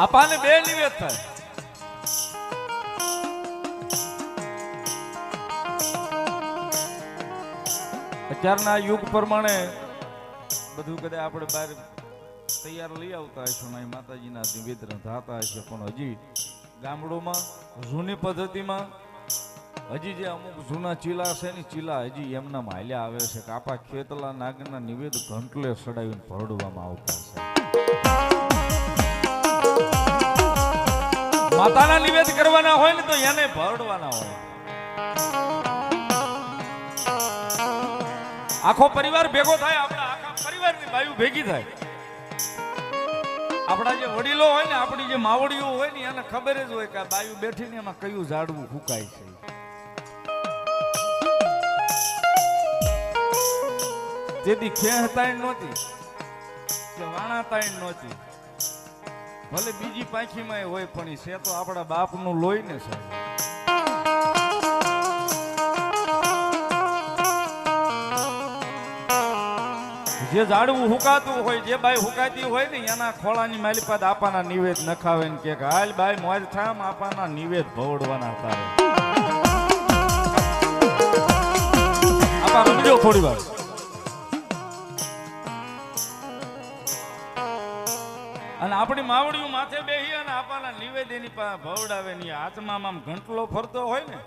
આપાને બે નિવેદ થાય. અત્યારના યુગ પ્રમાણે બધું કદાચ આપણે બહાર તૈયાર લઈ આવતા હશું ને માતાજીના નિવેદન થતા હશે, પણ હજી ગામડોમાં જૂની પદ્ધતિમાં હજી જે અમુક જૂના ચીલા છે ને ચીલા હજી એમના હાલ્યા આવે છે. કાપા ખેતલા નાગના નિવેદ ઘંટલે સડાવીને ભરડવામાં આવતા છે. માતાના નિવેદ કરવાના હોય ને તો એને ભરડવાના હોય. આખો પરિવાર ભેગો થાય, આપણા આખા પરિવારની બાયુ ભેગી થાય. આપણા જે વડીલો હોય ને, આપણી જે માવડીઓ હોય ને, એને ખબર જ હોય કે આ બાયુ બેઠી ને એમાં કયું ઝાડવું ફૂંકાય છે. તેથી ખેહતાણ નહોતી કે વાણાતાણ નહોતી. ભલે બીજી પાંખીમાં હોય પણ છે તો આપણા બાપનું લોહી ને છે. જે ઝાડવું હુકાતું હોય, જે બાઈ હુકાતી હોય ને એના ખોળાની માલિપાત આપાના નિવેદ નખાવે ને કે હાલ બાઈ મોજ થામ આપાના નિવેદ ભવડવાના તારે. આપા રમજો થોડી વાર. અને આપણી માવડીઓ માથે બેહી અને આપાના નિવેદ એની પાસે ભવડાવે ની હાથમાં આમ ઘંટલો ફરતો હોય ને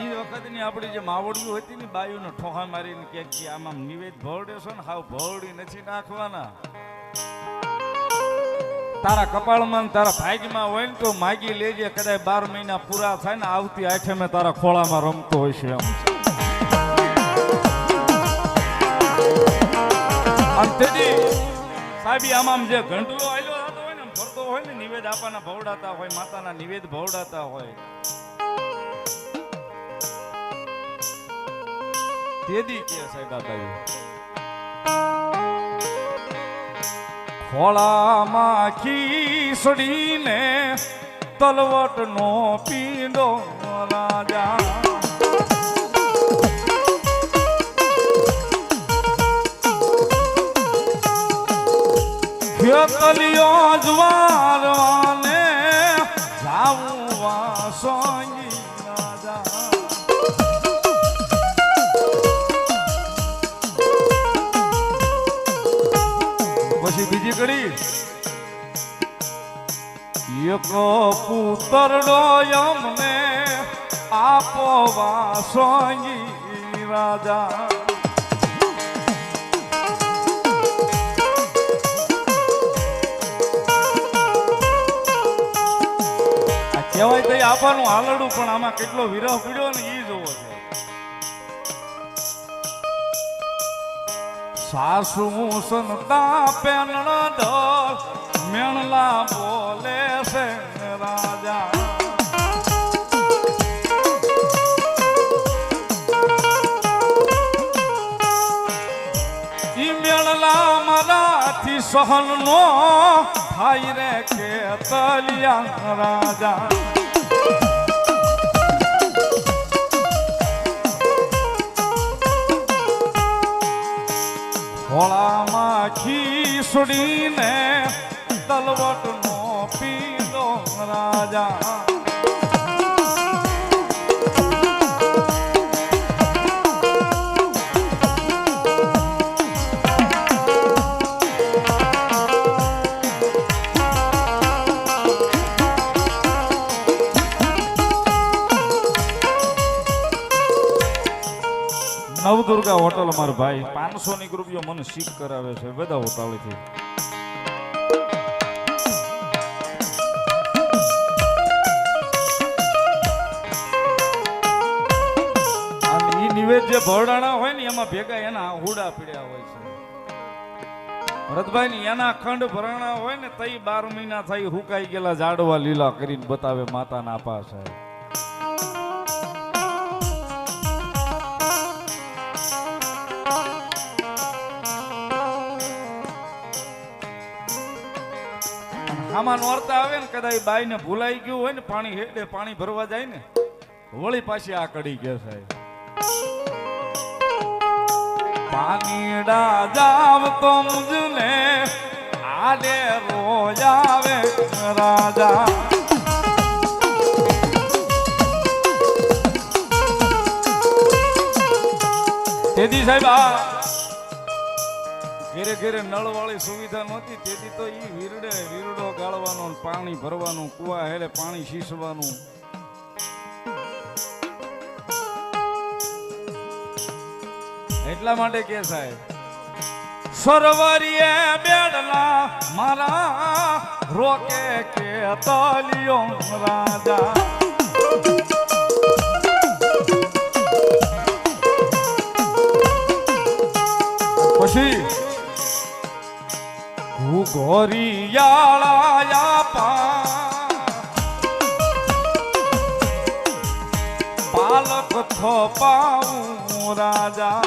એ વખતની આપણી જે માવડીઓ હતી ને બાયુનો ઠોહા મારીને કે આમાં નિવેદ ભવડે છો ને હાવ ભવડી નથી નાખવાના. તારા કપાળમાં તારા ભાગ્યમાં હોય ને તો માગી લેજે, કદાચ 12 મહિના પૂરા થાય ને આવતી આઠે મેં તારા ખોળામાં રમતો હોય છે એમ. તેથી સાહેબ આમાં જે ઘંટલો આયલો થતો હોય ને ફરતો હોય ને નિવેદ આપાના ભવડાતા હોય, માતાના નિવેદ ભવડાતા હોય. તેદી કે સાહેબ આબાઈ ખોળામાં ખીસડીને તલવટનો પીંડો રાજા ખેતલિયો જવારવાને જાવું વાસોઈ રાજા. પછી બીજી કડી એક પુતરડો અમને આપો વાસોઈ રાજા. કહેવાય તો આપવાનું હાલડું, પણ આમાં કેટલો વિરહ પીડ્યો ને એ જોવો છે. સાસુ સંતા પેનણા ઢોલ મેણલા બોલે છે રાજા. ઈ મેણલા મારાથી સહન નો થાય રે ખેતલિયા રાજા. ખોળામાં ખીસડીને તલવટનો પીંડો રાજા. નવદુર્ગા હોટલ મારો ભાઈ 500 ની રૂપિયો મને શીખ કરાવે છે બધા હોટાળીથી. અને ઈ નિવેદ જે ભરડાણા હોય ને એમાં ભેગા એના હુડા પીડ્યા હોય છે. ભરતભાઈ ની એના ખંડ ભરાણા હોય ને તઈ 12 મહિના થઈ હુકાઈ ગયેલા ઝાડવા લીલા કરીને બતાવે માતાના આપા સાહેબ. આમાં નોરતા આવે ને કદાચ બાઈ ને ભૂલાઈ ગયું હોય ને પાણી હેડે પાણી ભરવા જાય ને વળી પાછી આ કડી કે સાહેબ પાનીડા જાવ તો મુજને આડે રોજ આવે રાજા તેથી સાહેબ આ ઘેરે ઘેરે નળ વાળી સુવિધા નહોતી તેથી તો ઈ વીરડો ગાળવાનો પાણી ભરવાનું કુવા હેરે પાણી શીશવાનું એટલા માટે કે સાહેબ સરવરીએ બેડલા મારા રોકે કે તલિયો રાજા પછી ઘોરિયાળા પાલક થોપાવું રાજા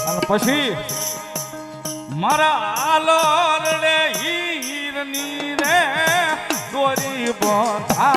અને પછી મારા આલર રે હીરની રે દોરી બંધા